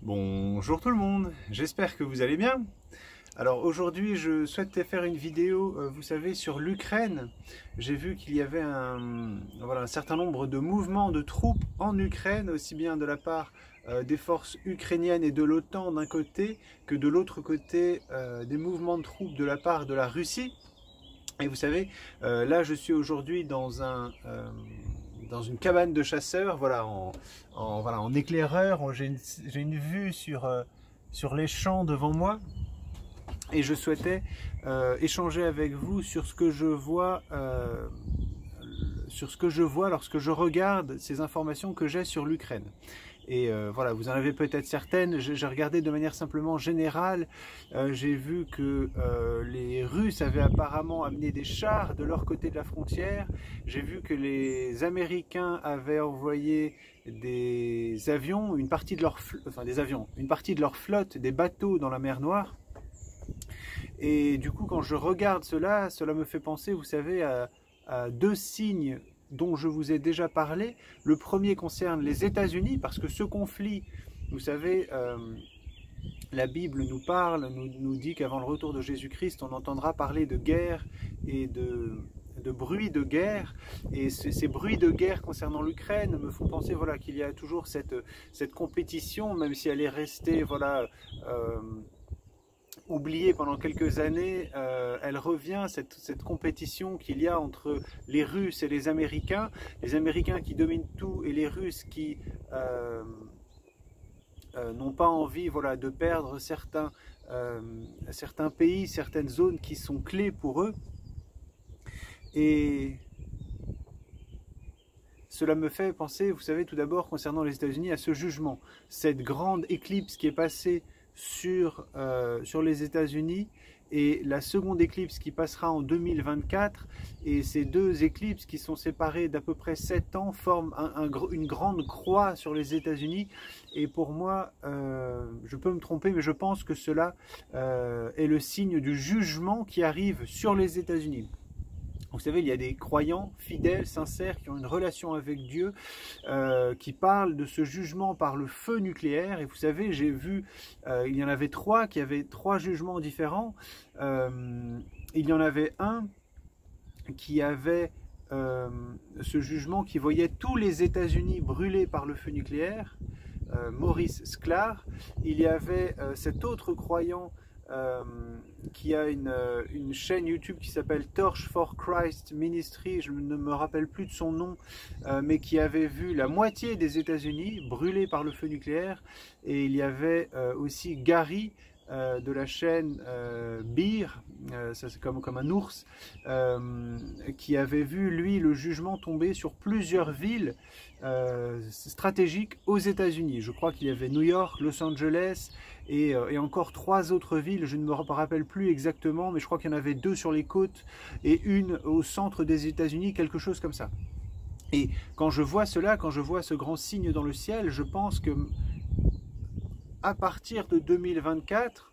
Bonjour tout le monde, j'espère que vous allez bien. Alors aujourd'hui je souhaitais faire une vidéo, vous savez, sur l'Ukraine. J'ai vu qu'il y avait un certain nombre de mouvements de troupes en Ukraine, aussi bien de la part des forces ukrainiennes et de l'OTAN d'un côté, que de l'autre côté des mouvements de troupes de la part de la Russie. Et vous savez, là je suis aujourd'hui dans une cabane de chasseurs, voilà, en éclaireur. J'ai une vue sur les champs devant moi. Et je souhaitais échanger avec vous sur ce que je vois, lorsque je regarde ces informations que j'ai sur l'Ukraine. Et voilà, vous en avez peut-être certaines. J'ai regardé de manière simplement générale. J'ai vu que les Russes avaient apparemment amené des chars de leur côté de la frontière. J'ai vu que les Américains avaient envoyé des avions, une partie de leur flotte, des bateaux dans la mer Noire. Et du coup, quand je regarde cela me fait penser, vous savez, à deux signes dont je vous ai déjà parlé. Le premier concerne les États-Unis, parce que ce conflit, vous savez, la Bible nous parle, nous dit qu'avant le retour de Jésus-Christ, on entendra parler de guerre et de bruits de guerre. Et ces bruits de guerre concernant l'Ukraine me font penser, voilà, qu'il y a toujours cette compétition, même si elle est restée, voilà, oubliée pendant quelques années, elle revient, cette compétition qu'il y a entre les Russes et les Américains qui dominent tout et les Russes qui n'ont pas envie, voilà, de perdre certains pays, certaines zones qui sont clés pour eux. Et cela me fait penser, vous savez, tout d'abord concernant les États-Unis, à ce jugement, cette grande éclipse qui est passée sur les États-Unis, et la seconde éclipse qui passera en 2024, et ces deux éclipses qui sont séparées d'à peu près 7 ans forment une grande croix sur les États-Unis. Et pour moi, je peux me tromper, mais je pense que cela est le signe du jugement qui arrive sur les États-Unis. Vous savez, il y a des croyants fidèles, sincères, qui ont une relation avec Dieu, qui parlent de ce jugement par le feu nucléaire. Et vous savez, j'ai vu, il y en avait trois, qui avaient trois jugements différents. Il y en avait un qui avait ce jugement qui voyait tous les États-Unis brûlés par le feu nucléaire, Maurice Sklar. Il y avait cet autre croyant qui a une chaîne YouTube qui s'appelle Torch for Christ Ministry, je ne me rappelle plus de son nom, mais qui avait vu la moitié des États-Unis brûlés par le feu nucléaire. Et il y avait aussi Gary de la chaîne Beer, ça c'est comme un ours, qui avait vu, lui, le jugement tomber sur plusieurs villes stratégiques aux États-Unis. Je crois qu'il y avait New York, Los Angeles et encore 3 autres villes, je ne me rappelle plus exactement, mais je crois qu'il y en avait 2 sur les côtes et une au centre des États-Unis, quelque chose comme ça. Et quand je vois cela, quand je vois ce grand signe dans le ciel, je pense que à partir de 2024,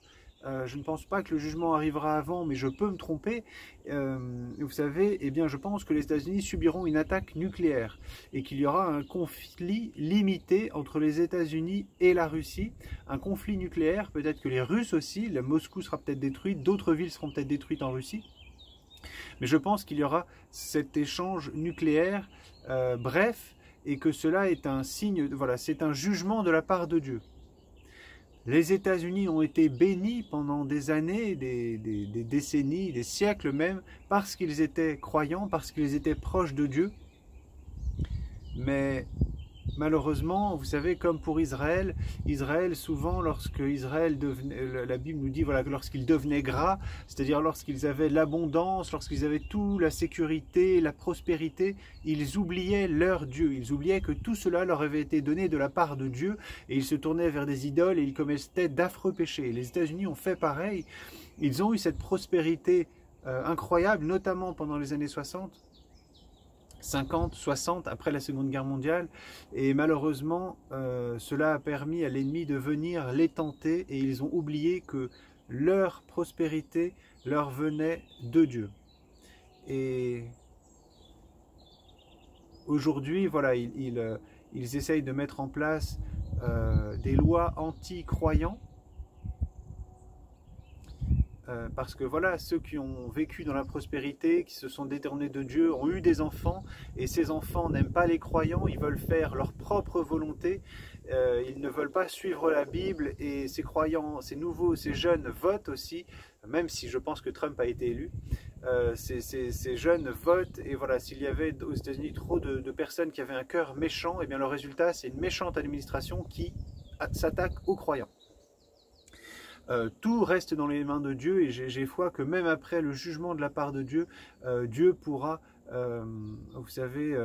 je ne pense pas que le jugement arrivera avant, mais je peux me tromper. Vous savez, eh bien, je pense que les États-Unis subiront une attaque nucléaire et qu'il y aura un conflit limité entre les États-Unis et la Russie. Un conflit nucléaire, peut-être que les Russes aussi, la Moscou sera peut-être détruite, d'autres villes seront peut-être détruites en Russie. Mais je pense qu'il y aura cet échange nucléaire, bref, et que cela est un signe, voilà, c'est un jugement de la part de Dieu. Les États-Unis ont été bénis pendant des années, des décennies, des siècles même, parce qu'ils étaient croyants, parce qu'ils étaient proches de Dieu. Mais malheureusement, vous savez, comme pour Israël, souvent, lorsque Israël devenait, la Bible nous dit, voilà, lorsqu'ils devenaient gras, c'est-à-dire lorsqu'ils avaient l'abondance, lorsqu'ils avaient tout, la sécurité, la prospérité, ils oubliaient leur Dieu. Ils oubliaient que tout cela leur avait été donné de la part de Dieu, et ils se tournaient vers des idoles et ils commettaient d'affreux péchés. Les États-Unis ont fait pareil. Ils ont eu cette prospérité incroyable, notamment pendant les années 60. 50, 60, après la Seconde Guerre mondiale, et malheureusement cela a permis à l'ennemi de venir les tenter, et ils ont oublié que leur prospérité leur venait de Dieu. Et aujourd'hui, voilà, ils essayent de mettre en place des lois anti-croyants. Parce que voilà, ceux qui ont vécu dans la prospérité, qui se sont détournés de Dieu, ont eu des enfants, et ces enfants n'aiment pas les croyants, ils veulent faire leur propre volonté, ils ne veulent pas suivre la Bible, et ces croyants, ces nouveaux, ces jeunes votent aussi, même si je pense que Trump a été élu, ces jeunes votent, et voilà, s'il y avait aux États-Unis trop de personnes qui avaient un cœur méchant, et bien le résultat c'est une méchante administration qui s'attaque aux croyants. Tout reste dans les mains de Dieu, et j'ai foi que même après le jugement de la part de Dieu, Dieu pourra, vous savez,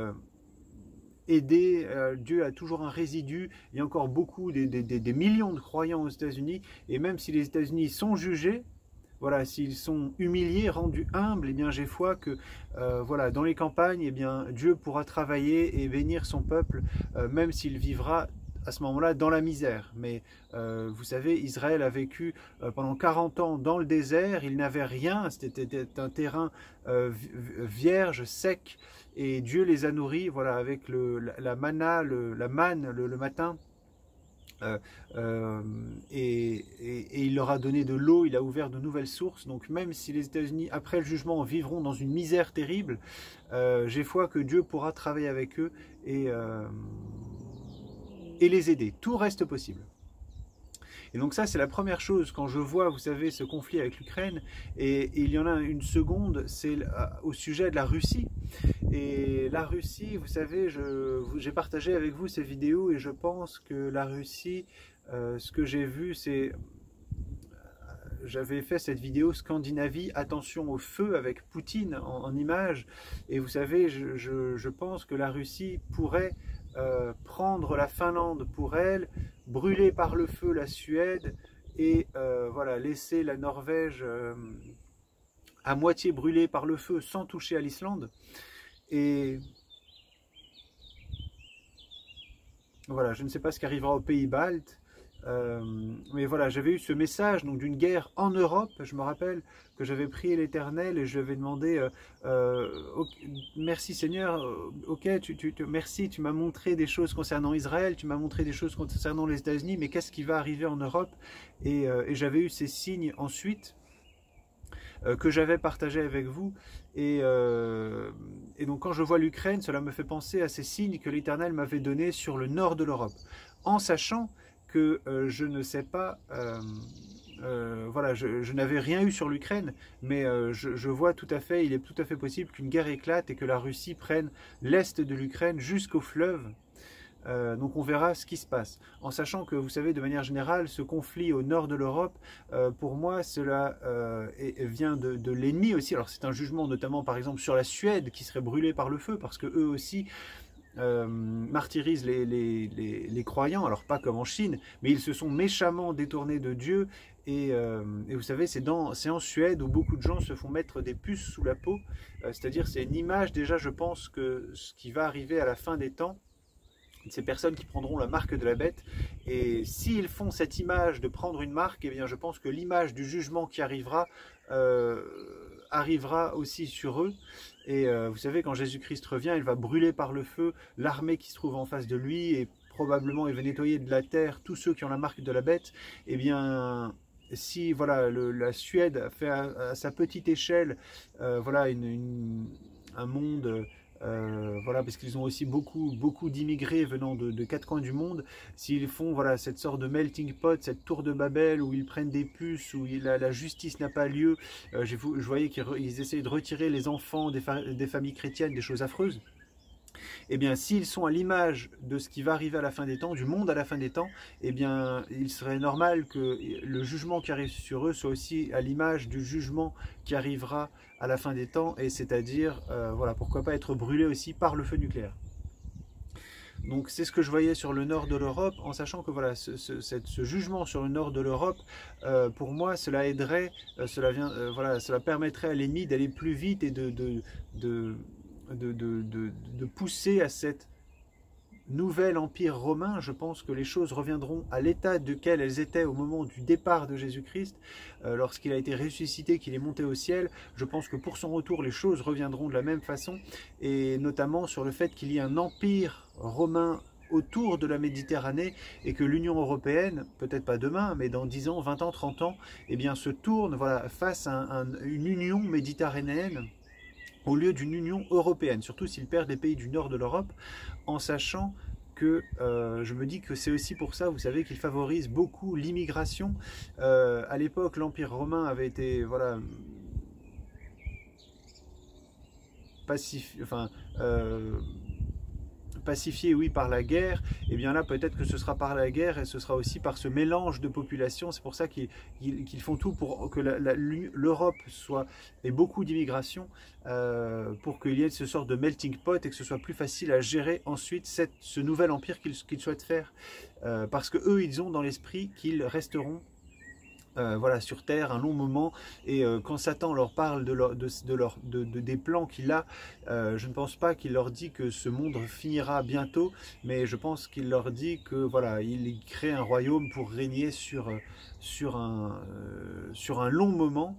aider. Dieu a toujours un résidu. Il y a encore beaucoup, des millions de croyants aux États-Unis, et même si les États-Unis sont jugés, voilà, s'ils sont humiliés, rendus humbles, eh bien j'ai foi que voilà, dans les campagnes, eh bien Dieu pourra travailler et bénir son peuple, même s'il vivra à ce moment-là dans la misère. Mais vous savez, Israël a vécu pendant 40 ans dans le désert, il n'avait rien, c'était un terrain vierge, sec, et Dieu les a nourris, voilà, avec la manna, la manne le matin. Et il leur a donné de l'eau, il a ouvert de nouvelles sources. Donc même si les États-Unis, après le jugement, vivront dans une misère terrible, j'ai foi que Dieu pourra travailler avec eux et les aider. Tout reste possible. Et donc ça, c'est la première chose quand je vois, vous savez, ce conflit avec l'Ukraine. Et il y en a une seconde, c'est au sujet de la Russie. Et la Russie, vous savez, j'ai partagé avec vous ces vidéos, et je pense que la Russie, ce que j'ai vu, c'est... J'avais fait cette vidéo Scandinavie, attention au feu, avec Poutine en image. Et vous savez, je pense que la Russie pourrait prendre la Finlande pour elle, brûler par le feu la Suède, et voilà, laisser la Norvège à moitié brûlée par le feu sans toucher à l'Islande. Et voilà, je ne sais pas ce qui arrivera aux pays baltes, mais voilà, j'avais eu ce message d'une guerre en Europe. Je me rappelle que j'avais prié l'Éternel et je lui avais demandé merci Seigneur, ok, merci, tu m'as montré des choses concernant Israël, tu m'as montré des choses concernant les États-Unis, mais qu'est-ce qui va arriver en Europe? Et j'avais eu ces signes ensuite que j'avais partagé avec vous, et donc quand je vois l'Ukraine, cela me fait penser à ces signes que l'Éternel m'avait donnés sur le nord de l'Europe, en sachant que je ne sais pas, voilà, je n'avais rien eu sur l'Ukraine, mais je vois tout à fait, il est tout à fait possible qu'une guerre éclate et que la Russie prenne l'est de l'Ukraine jusqu'au fleuve. Donc on verra ce qui se passe, en sachant que vous savez, de manière générale, ce conflit au nord de l'Europe, pour moi cela vient de l'ennemi aussi. Alors c'est un jugement notamment par exemple sur la Suède qui serait brûlée par le feu, parce que eux aussi martyrisent les croyants, alors pas comme en Chine, mais ils se sont méchamment détournés de Dieu. Et vous savez, c'est en Suède où beaucoup de gens se font mettre des puces sous la peau, c'est-à-dire c'est une image déjà, je pense, que ce qui va arriver à la fin des temps, ces personnes qui prendront la marque de la bête. Et s'ils font cette image de prendre une marque, eh bien je pense que l'image du jugement qui arrivera arrivera aussi sur eux. Et vous savez, quand Jésus-Christ revient, il va brûler par le feu l'armée qui se trouve en face de lui, et probablement il va nettoyer de la terre tous ceux qui ont la marque de la bête. Eh bien, si voilà, la Suède fait à sa petite échelle voilà, un monde... voilà, parce qu'ils ont aussi beaucoup d'immigrés venant de quatre coins du monde. S'ils font voilà, cette sorte de melting pot, cette tour de Babel où ils prennent des puces, où la justice n'a pas lieu, je voyais qu'ils essayaient de retirer les enfants des familles chrétiennes, des choses affreuses. Eh bien, s'ils sont à l'image de ce qui va arriver à la fin des temps, du monde à la fin des temps, eh bien, il serait normal que le jugement qui arrive sur eux soit aussi à l'image du jugement qui arrivera à la fin des temps, et c'est-à-dire, voilà, pourquoi pas être brûlé aussi par le feu nucléaire. Donc c'est ce que je voyais sur le nord de l'Europe, en sachant que voilà, ce jugement sur le nord de l'Europe, pour moi, cela aiderait, voilà, cela permettrait à l'ennemi d'aller plus vite et de pousser à cette nouvel empire romain. Je pense que les choses reviendront à l'état duquel elles étaient au moment du départ de Jésus-Christ, lorsqu'il a été ressuscité, qu'il est monté au ciel. Je pense que pour son retour, les choses reviendront de la même façon, et notamment sur le fait qu'il y ait un empire romain autour de la Méditerranée et que l'Union européenne, peut-être pas demain, mais dans 10 ans, 20 ans, 30 ans, eh bien, se tourne voilà, face à une union méditerranéenne au lieu d'une union européenne, surtout s'ils perdent les pays du nord de l'Europe, en sachant que je me dis que c'est aussi pour ça, vous savez, qu'ils favorisent beaucoup l'immigration. À l'époque, l'Empire romain avait été voilà, pacifié, oui, par la guerre, et bien là peut-être que ce sera par la guerre et ce sera aussi par ce mélange de populations. C'est pour ça qu'ils font tout pour que l'Europe ait beaucoup d'immigration, pour qu'il y ait ce sort de melting pot et que ce soit plus facile à gérer ensuite ce nouvel empire qu'ils souhaitent faire, parce que eux ils ont dans l'esprit qu'ils resteront voilà, sur Terre un long moment, et quand Satan leur parle des plans qu'il a, je ne pense pas qu'il leur dit que ce monde finira bientôt, mais je pense qu'il leur dit que voilà, il crée un royaume pour régner sur un long moment.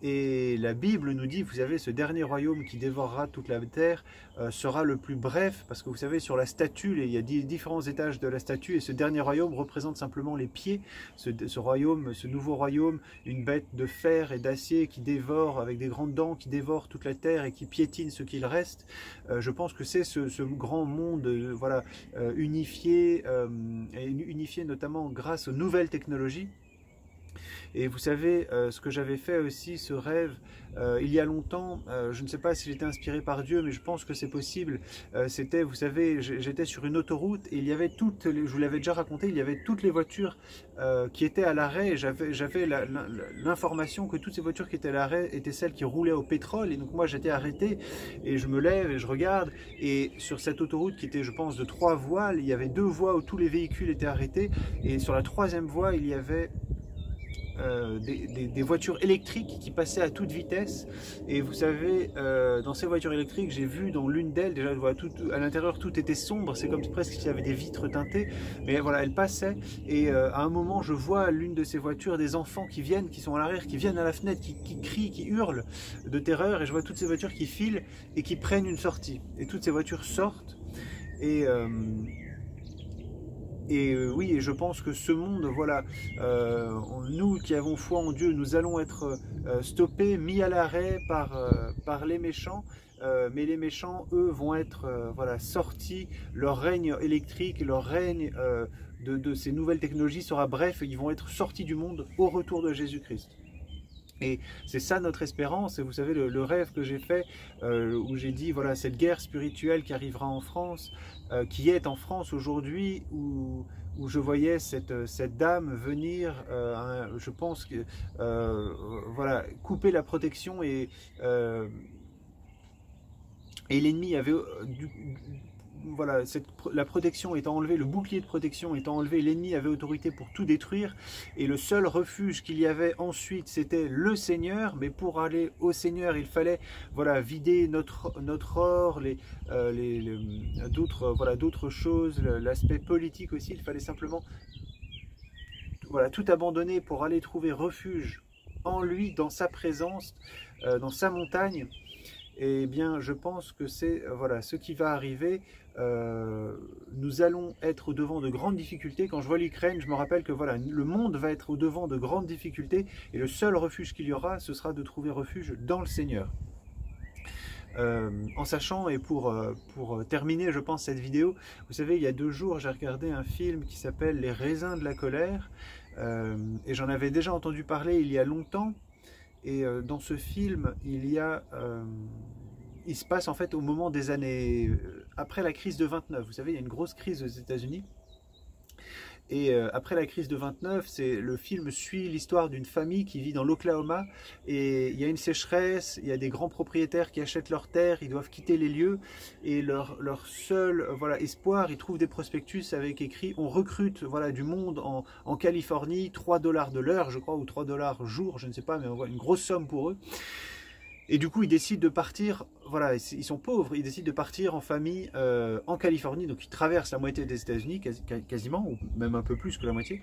Et la Bible nous dit, vous savez, ce dernier royaume qui dévorera toute la terre sera le plus bref, parce que vous savez, sur la statue, il y a différents étages de la statue, et ce dernier royaume représente simplement les pieds. Ce royaume, ce nouveau royaume, une bête de fer et d'acier qui dévore, avec des grandes dents, qui dévore toute la terre et qui piétine ce qu'il reste. Je pense que c'est ce grand monde voilà, unifié, et unifié notamment grâce aux nouvelles technologies. Et vous savez, ce que j'avais fait aussi, ce rêve, il y a longtemps, je ne sais pas si j'étais inspiré par Dieu, mais je pense que c'est possible. C'était, vous savez, j'étais sur une autoroute et il y avait je vous l'avais déjà raconté, il y avait toutes les voitures qui étaient à l'arrêt, et j'avais l'information que toutes ces voitures qui étaient à l'arrêt étaient celles qui roulaient au pétrole. Et donc moi j'étais arrêté et je me lève et je regarde, et sur cette autoroute qui était, je pense, de 3 voies, il y avait 2 voies où tous les véhicules étaient arrêtés, et sur la 3e voie il y avait des voitures électriques qui passaient à toute vitesse. Et vous savez, dans ces voitures électriques, j'ai vu dans l'une d'elles, déjà voilà, à l'intérieur tout était sombre, c'est comme presque s'il y avait des vitres teintées, mais voilà, elle passait, et à un moment je vois l'une de ces voitures, des enfants qui sont à l'arrière, qui viennent à la fenêtre, qui crient, qui hurlent de terreur, et je vois toutes ces voitures qui filent et qui prennent une sortie, et toutes ces voitures sortent, et oui, et je pense que ce monde, voilà, nous qui avons foi en Dieu, nous allons être stoppés, mis à l'arrêt par les méchants, mais les méchants, eux, vont être voilà, sortis, leur règne électrique, leur règne de ces nouvelles technologies sera bref, ils vont être sortis du monde au retour de Jésus-Christ. Et c'est ça notre espérance. Et vous savez, le rêve que j'ai fait, où j'ai dit, voilà, cette guerre spirituelle qui arrivera en France, qui est en France aujourd'hui, où je voyais cette dame venir, je pense, que, voilà, couper la protection, et l'ennemi avait voilà, la protection étant enlevée, le bouclier de protection étant enlevé, l'ennemi avait autorité pour tout détruire, et le seul refuge qu'il y avait ensuite, c'était le Seigneur. Mais pour aller au Seigneur, il fallait voilà, vider notre or, d'autres choses, l'aspect politique aussi. Il fallait simplement voilà, tout abandonner pour aller trouver refuge en lui, dans sa présence, dans sa montagne. Et bien, je pense que c'est voilà, ce qui va arriver. Nous allons être au devant de grandes difficultés. Quand je vois l'Ukraine, je me rappelle que voilà, le monde va être au devant de grandes difficultés, et le seul refuge qu'il y aura, ce sera de trouver refuge dans le Seigneur. En sachant, et pour terminer, je pense, cette vidéo, vous savez, il y a 2 jours, j'ai regardé un film qui s'appelle Les raisins de la colère, et j'en avais déjà entendu parler il y a longtemps. Et dans ce film, il se passe en fait au moment des années après la crise de 29. Vous savez, il y a une grosse crise aux États-Unis. Et après la crise de 29, le film suit l'histoire d'une famille qui vit dans l'Oklahoma, et il y a une sécheresse, il y a des grands propriétaires qui achètent leurs terres, ils doivent quitter les lieux, et leur seul voilà, espoir, ils trouvent des prospectus avec écrit: on recrute voilà, du monde en Californie, 3 $ de l'heure, je crois, ou 3 $ jour, je ne sais pas, mais on voit une grosse somme pour eux. Et du coup, ils décident de partir, voilà, ils sont pauvres, ils décident de partir en famille en Californie, donc ils traversent la moitié des États-Unis, quasiment, ou même un peu plus que la moitié.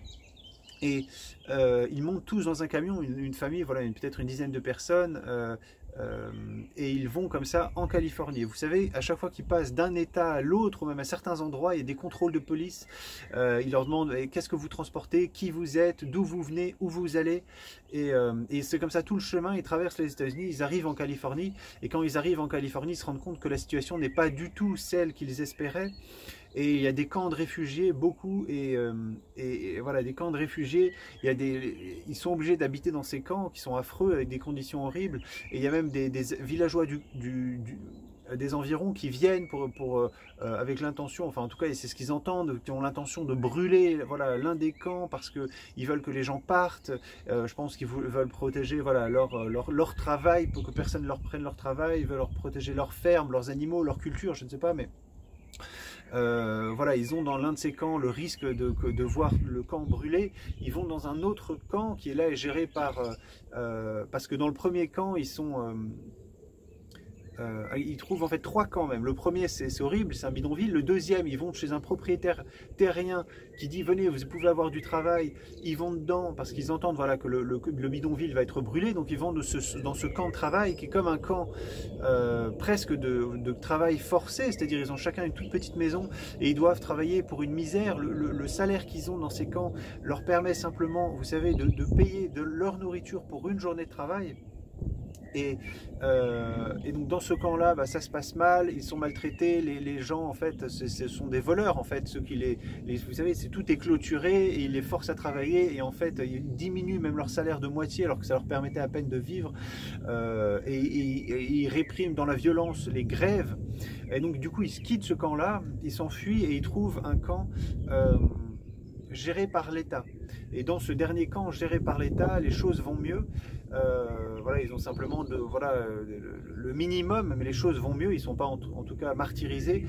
Et ils montent tous dans un camion, une famille, voilà, peut-être une dizaine de personnes, et ils vont comme ça en Californie. Vous savez, à chaque fois qu'ils passent d'un État à l'autre, ou même à certains endroits, il y a des contrôles de police. Ils leur demandent qu'est-ce que vous transportez, qui vous êtes, d'où vous venez, où vous allez. Et c'est comme ça tout le chemin. Ils traversent les États-Unis, ils arrivent en Californie. Et quand ils arrivent en Californie, ils se rendent compte que la situation n'est pas du tout celle qu'ils espéraient. Et il y a des camps de réfugiés, beaucoup, et voilà, des camps de réfugiés, ils sont obligés d'habiter dans ces camps qui sont affreux, avec des conditions horribles, et il y a même des villageois des environs qui viennent avec l'intention, enfin en tout cas c'est ce qu'ils entendent, qui ont l'intention de brûler voilà, l'un des camps parce qu'ils veulent que les gens partent. Je pense qu'ils veulent protéger voilà, leur travail pour que personne ne leur prenne leur travail, ils veulent leur protéger leurs fermes, leurs animaux, leur culture, je ne sais pas, mais voilà, ils ont dans l'un de ces camps le risque de voir le camp brûler. Ils vont dans un autre camp qui est là et géré parce que dans le premier camp ils trouvent en fait 3 camps même. Le premier c'est horrible, c'est un bidonville. Le deuxième, ils vont chez un propriétaire terrien qui dit venez, vous pouvez avoir du travail. Ils vont dedans parce qu'ils entendent voilà, que le bidonville va être brûlé. Donc ils vont dans ce camp de travail qui est comme un camp presque de travail forcé. C'est-à-dire ils ont chacun une toute petite maison et ils doivent travailler pour une misère. Le salaire qu'ils ont dans ces camps leur permet simplement, vous savez, de payer de leur nourriture pour une journée de travail. Et donc dans ce camp-là, bah, ça se passe mal, ils sont maltraités, les gens en fait, ce sont des voleurs en fait, ceux qui vous savez, tout est clôturé et ils les forcent à travailler et en fait ils diminuent même leur salaire de moitié alors que ça leur permettait à peine de vivre et ils répriment dans la violence les grèves et donc du coup ils quittent ce camp-là, ils s'enfuient et ils trouvent un camp géré par l'État. Et dans ce dernier camp géré par l'État, les choses vont mieux. Voilà, ils ont simplement le minimum, mais les choses vont mieux. Ils ne sont pas en tout cas martyrisés,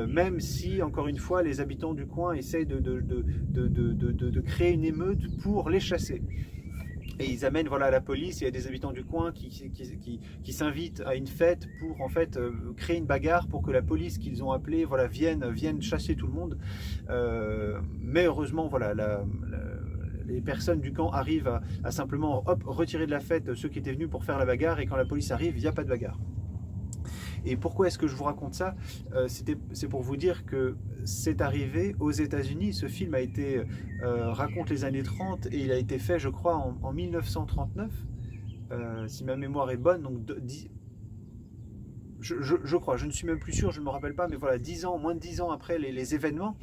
même si, encore une fois, les habitants du coin essayent de créer une émeute pour les chasser. Et ils amènent voilà, la police, il y a des habitants du coin qui s'invitent à une fête pour en fait créer une bagarre pour que la police qu'ils ont appelée voilà, vienne chasser tout le monde. Mais heureusement, voilà, les personnes du camp arrivent à simplement retirer de la fête ceux qui étaient venus pour faire la bagarre et quand la police arrive, il n'y a pas de bagarre. Et pourquoi est-ce que je vous raconte ça? C'est pour vous dire que c'est arrivé aux États-Unis. Ce film a été raconte les années 30 et il a été fait, je crois, en 1939, si ma mémoire est bonne. Donc, je crois, je ne suis même plus sûr, je ne me rappelle pas, mais voilà, moins de 10 ans après les événements.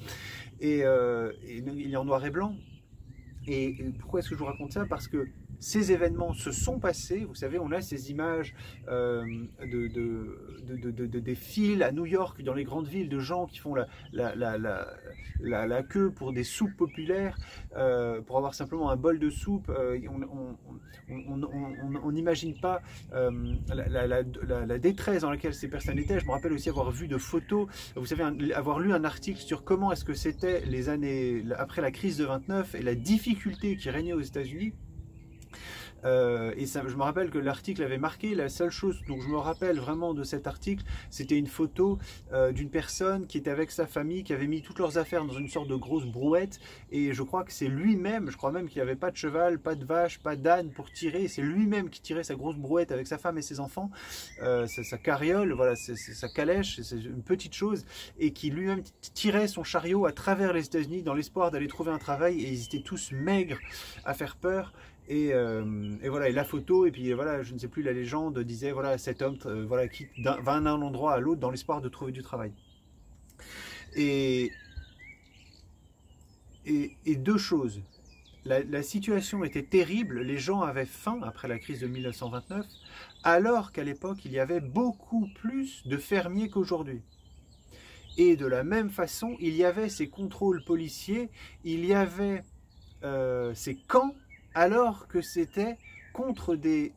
Et il est en noir et blanc. Et pourquoi est-ce que je vous raconte ça? Parce que ces événements se sont passés, vous savez, on a ces images des files à New York, dans les grandes villes, de gens qui font la queue pour des soupes populaires, pour avoir simplement un bol de soupe. On n'imagine pas la détresse dans laquelle ces personnes étaient. Je me rappelle aussi avoir vu de photos, vous savez, avoir lu un article sur comment est-ce que c'était les années après la crise de 29 et la difficulté qui régnait aux États-Unis. Et ça, je me rappelle que l'article avait marqué, la seule chose dont je me rappelle vraiment de cet article, c'était une photo d'une personne qui était avec sa famille, qui avait mis toutes leurs affaires dans une sorte de grosse brouette, et je crois que c'est lui-même, je crois même qu'il n'y avait pas de cheval, pas de vache, pas d'âne pour tirer, c'est lui-même qui tirait sa grosse brouette avec sa femme et ses enfants, sa carriole, voilà, sa calèche, c'est une petite chose, et qui lui-même tirait son chariot à travers les États-Unis dans l'espoir d'aller trouver un travail, et ils étaient tous maigres à faire peur. Et voilà, et la photo, et puis voilà, je ne sais plus, la légende disait, voilà, cet homme voilà, va d'un endroit à l'autre dans l'espoir de trouver du travail. Et deux choses, la situation était terrible, les gens avaient faim après la crise de 1929, alors qu'à l'époque, il y avait beaucoup plus de fermiers qu'aujourd'hui. Et de la même façon, il y avait ces contrôles policiers, il y avait ces camps, alors que c'était contre des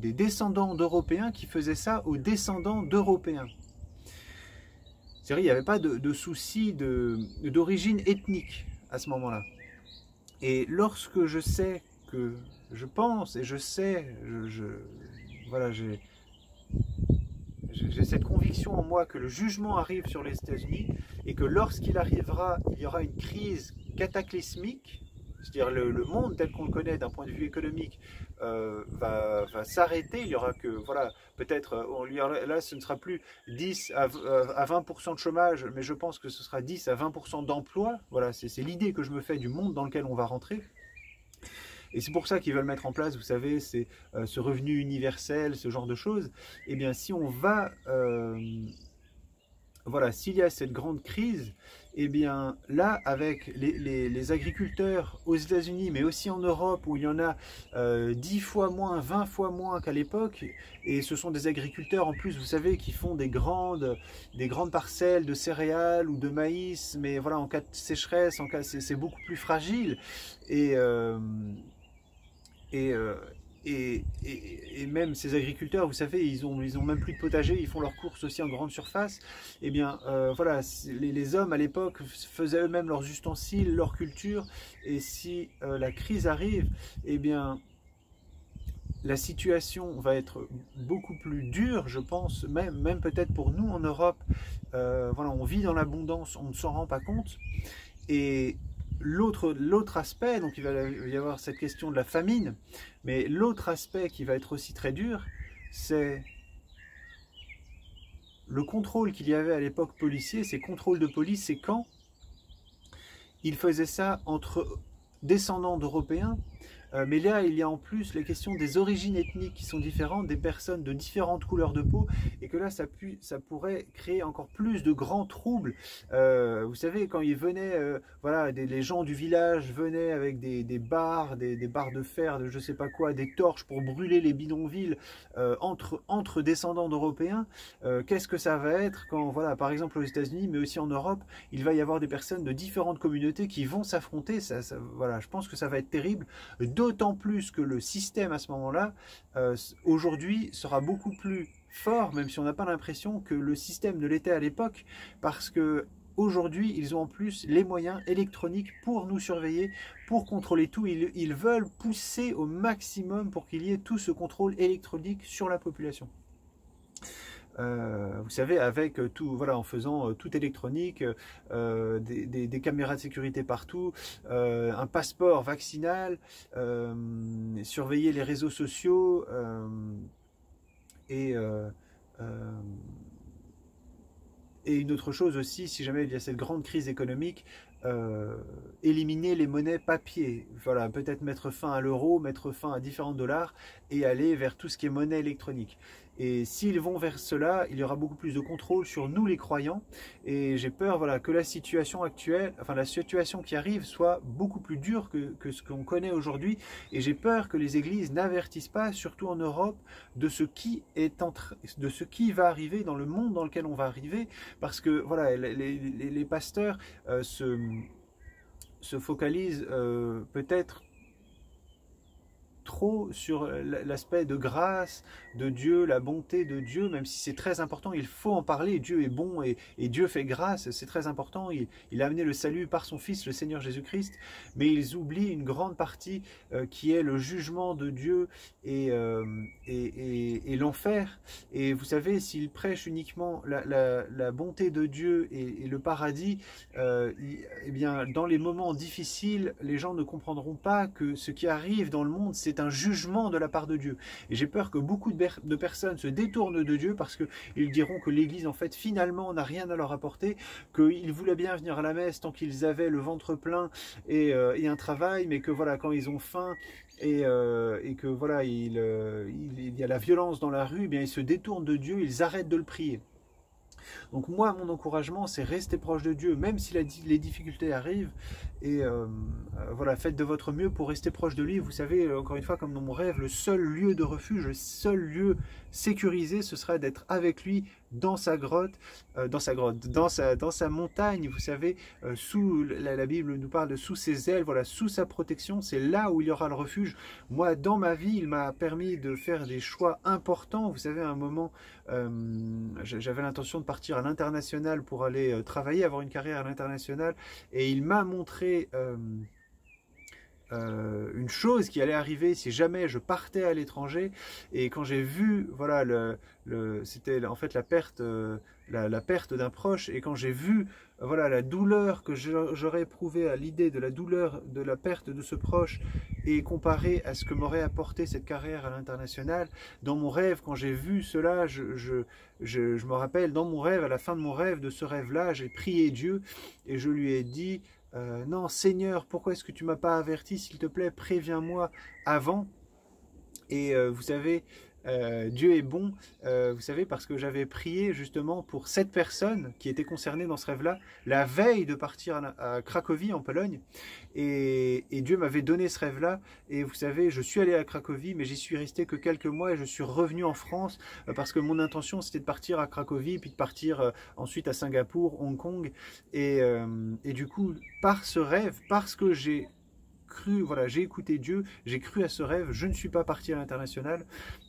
descendants d'Européens qui faisaient ça aux descendants d'Européens. C'est-à-dire, il n'y avait pas de souci d'origine ethnique à ce moment-là. Et lorsque je sais que, je pense et je sais, voilà, j'ai cette conviction en moi que le jugement arrive sur les États-Unis et que lorsqu'il arrivera, il y aura une crise cataclysmique. c'est-à-dire le monde tel qu'on le connaît d'un point de vue économique va s'arrêter. Il y aura que, voilà, peut-être, là ce ne sera plus 10 à 20% de chômage, mais je pense que ce sera 10 à 20% d'emploi. Voilà, c'est l'idée que je me fais du monde dans lequel on va rentrer. Et c'est pour ça qu'ils veulent mettre en place, vous savez, ce revenu universel, ce genre de choses. Eh bien, si on va, voilà, s'il y a cette grande crise, eh bien là, avec les agriculteurs aux États-Unis, mais aussi en Europe, où il y en a 10 fois moins, 20 fois moins qu'à l'époque, et ce sont des agriculteurs en plus, vous savez, qui font des grandes parcelles de céréales ou de maïs, mais voilà, en cas de sécheresse, c'est beaucoup plus fragile. Et, et, euh, et même ces agriculteurs, vous savez, ils ont même plus de potager, ils font leurs courses aussi en grande surface. Eh bien, voilà, les hommes à l'époque faisaient eux-mêmes leurs ustensiles, leur culture. Et si la crise arrive, eh bien, la situation va être beaucoup plus dure, je pense, même peut-être pour nous en Europe. Voilà, on vit dans l'abondance, on ne s'en rend pas compte. Et l'autre aspect, donc il va y avoir cette question de la famine, mais l'autre aspect qui va être aussi très dur, c'est le contrôle qu'il y avait à l'époque policier, ces contrôles de police, c'est quand ils faisaient ça entre descendants d'Européens. Mais là, il y a en plus la question des origines ethniques qui sont différentes, des personnes de différentes couleurs de peau, et que là, ça pourrait créer encore plus de grands troubles. Vous savez, quand ils venaient, voilà, les gens du village venaient avec des barres, des barres de fer, de je sais pas quoi, des torches pour brûler les bidonvilles entre descendants d'Européens. Qu'est-ce que ça va être quand, voilà, par exemple aux États-Unis, mais aussi en Europe, il va y avoir des personnes de différentes communautés qui vont s'affronter. Voilà, je pense que ça va être terrible. D'autant plus que le système à ce moment-là, aujourd'hui, sera beaucoup plus fort, même si on n'a pas l'impression que le système ne l'était à l'époque, parce que aujourd'hui, ils ont en plus les moyens électroniques pour nous surveiller, pour contrôler tout. Ils veulent pousser au maximum pour qu'il y ait tout ce contrôle électronique sur la population. Vous savez, avec tout, voilà, en faisant tout électronique, des caméras de sécurité partout, un passeport vaccinal, surveiller les réseaux sociaux et une autre chose aussi, si jamais il y a cette grande crise économique, éliminer les monnaies papier. Voilà, peut-être mettre fin à l'euro, mettre fin à différents dollars et aller vers tout ce qui est monnaie électronique. Et s'ils vont vers cela, il y aura beaucoup plus de contrôle sur nous les croyants. Et j'ai peur, voilà, que la situation actuelle, enfin la situation qui arrive, soit beaucoup plus dure que ce qu'on connaît aujourd'hui. Et j'ai peur que les églises n'avertissent pas, surtout en Europe, de ce qui va arriver dans le monde dans lequel on va arriver, parce que voilà, les pasteurs se focalisent peut-être trop sur l'aspect de grâce de Dieu, la bonté de Dieu, même si c'est très important, il faut en parler. Dieu est bon et Dieu fait grâce, c'est très important. Il a amené le salut par son Fils, le Seigneur Jésus-Christ, mais ils oublient une grande partie qui est le jugement de Dieu et l'enfer. Et vous savez, s'ils prêchent uniquement la bonté de Dieu et le paradis, eh bien, dans les moments difficiles, les gens ne comprendront pas que ce qui arrive dans le monde, c'est un jugement de la part de Dieu. Et j'ai peur que beaucoup de personnes se détournent de Dieu parce qu'ils diront que l'Église, en fait, finalement, n'a rien à leur apporter, qu'ils voulaient bien venir à la messe tant qu'ils avaient le ventre plein et un travail, mais que voilà, quand ils ont faim et que voilà, il y a la violence dans la rue, eh bien, ils se détournent de Dieu, ils arrêtent de le prier. Donc moi, mon encouragement, c'est rester proche de Dieu, même si les difficultés arrivent. Et voilà, faites de votre mieux pour rester proche de lui. Vous savez, encore une fois, comme dans mon rêve, le seul lieu de refuge, le seul lieu sécurisé, ce serait d'être avec lui dans sa grotte, dans sa montagne. Vous savez, sous la Bible nous parle de sous ses ailes, voilà, sous sa protection. C'est là où il y aura le refuge. Moi, dans ma vie, il m'a permis de faire des choix importants. Vous savez, à un moment, j'avais l'intention de partir à l'international pour aller travailler, avoir une carrière à l'international, et il m'a montré une chose qui allait arriver si jamais je partais à l'étranger. Et quand j'ai vu, voilà, c'était en fait la perte d'un proche, et quand j'ai vu voilà, la douleur que j'aurais éprouvée à l'idée de la douleur de la perte de ce proche et comparé à ce que m'aurait apporté cette carrière à l'international, dans mon rêve, quand j'ai vu cela, je me rappelle, dans mon rêve, à la fin de mon rêve, de ce rêve-là, j'ai prié Dieu et je lui ai dit, non Seigneur, pourquoi est-ce que tu m'as pas averti, s'il te plaît, préviens-moi avant. Et vous savez, Dieu est bon, vous savez, parce que j'avais prié justement pour cette personne qui était concernée dans ce rêve-là, la veille de partir à Cracovie, en Pologne, et Dieu m'avait donné ce rêve-là, et vous savez, je suis allé à Cracovie, mais j'y suis resté que quelques mois, et je suis revenu en France, parce que mon intention, c'était de partir à Cracovie, puis de partir ensuite à Singapour, Hong Kong, et du coup, par ce rêve, parce que j'ai cru, voilà, j'ai écouté Dieu, j'ai cru à ce rêve, je ne suis pas parti à l'international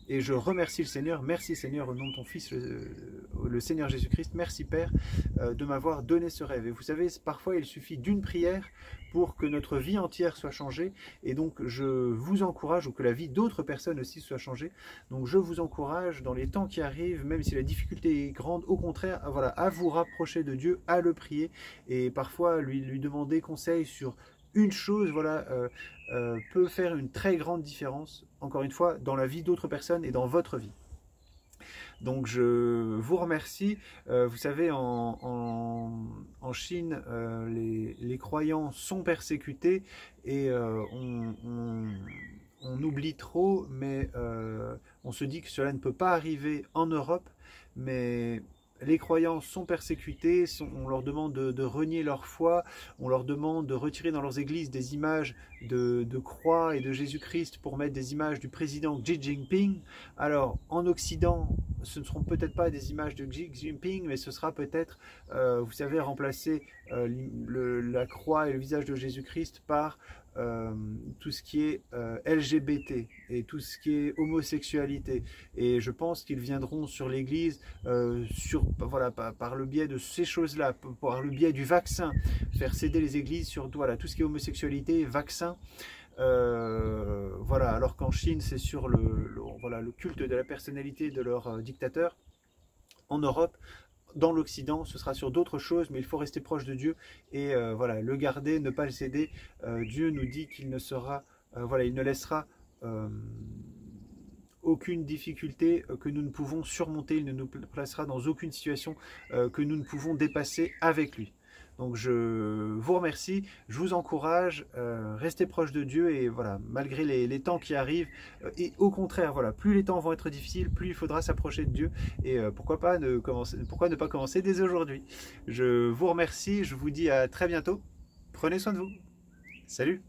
et je remercie le Seigneur. Merci Seigneur au nom de ton Fils, le Seigneur Jésus-Christ. Merci Père de m'avoir donné ce rêve. Et vous savez, parfois il suffit d'une prière pour que notre vie entière soit changée. Et donc je vous encourage, ou que la vie d'autres personnes aussi soit changée. Donc je vous encourage dans les temps qui arrivent, même si la difficulté est grande, au contraire, voilà, à vous rapprocher de Dieu, à le prier et parfois lui demander conseil sur une chose, voilà, peut faire une très grande différence, encore une fois, dans la vie d'autres personnes et dans votre vie. Donc je vous remercie. Vous savez, en Chine, les croyants sont persécutés et on oublie trop, mais on se dit que cela ne peut pas arriver en Europe, mais les croyants sont persécutés, on leur demande de renier leur foi, on leur demande de retirer dans leurs églises des images de croix et de Jésus-Christ pour mettre des images du président Xi Jinping. Alors, en Occident, ce ne seront peut-être pas des images de Xi Jinping, mais ce sera peut-être, vous savez, remplacer la croix et le visage de Jésus-Christ par tout ce qui est LGBT et tout ce qui est homosexualité, et je pense qu'ils viendront sur l'église voilà, par le biais de ces choses-là, par le biais du vaccin, faire céder les églises sur voilà, tout ce qui est homosexualité, vaccin. Voilà, alors qu'en Chine c'est sur voilà, le culte de la personnalité de leur dictateur. En Europe, dans l'Occident, ce sera sur d'autres choses, mais il faut rester proche de Dieu et voilà, le garder, ne pas le céder. Dieu nous dit qu'il ne sera, voilà, il ne laissera aucune difficulté que nous ne pouvons surmonter, il ne nous placera dans aucune situation que nous ne pouvons dépasser avec lui. Donc je vous remercie, je vous encourage, restez proche de Dieu et voilà, malgré les temps qui arrivent, et au contraire, voilà, plus les temps vont être difficiles, plus il faudra s'approcher de Dieu et pourquoi ne pas commencer dès aujourd'hui. Je vous remercie, je vous dis à très bientôt, prenez soin de vous, salut!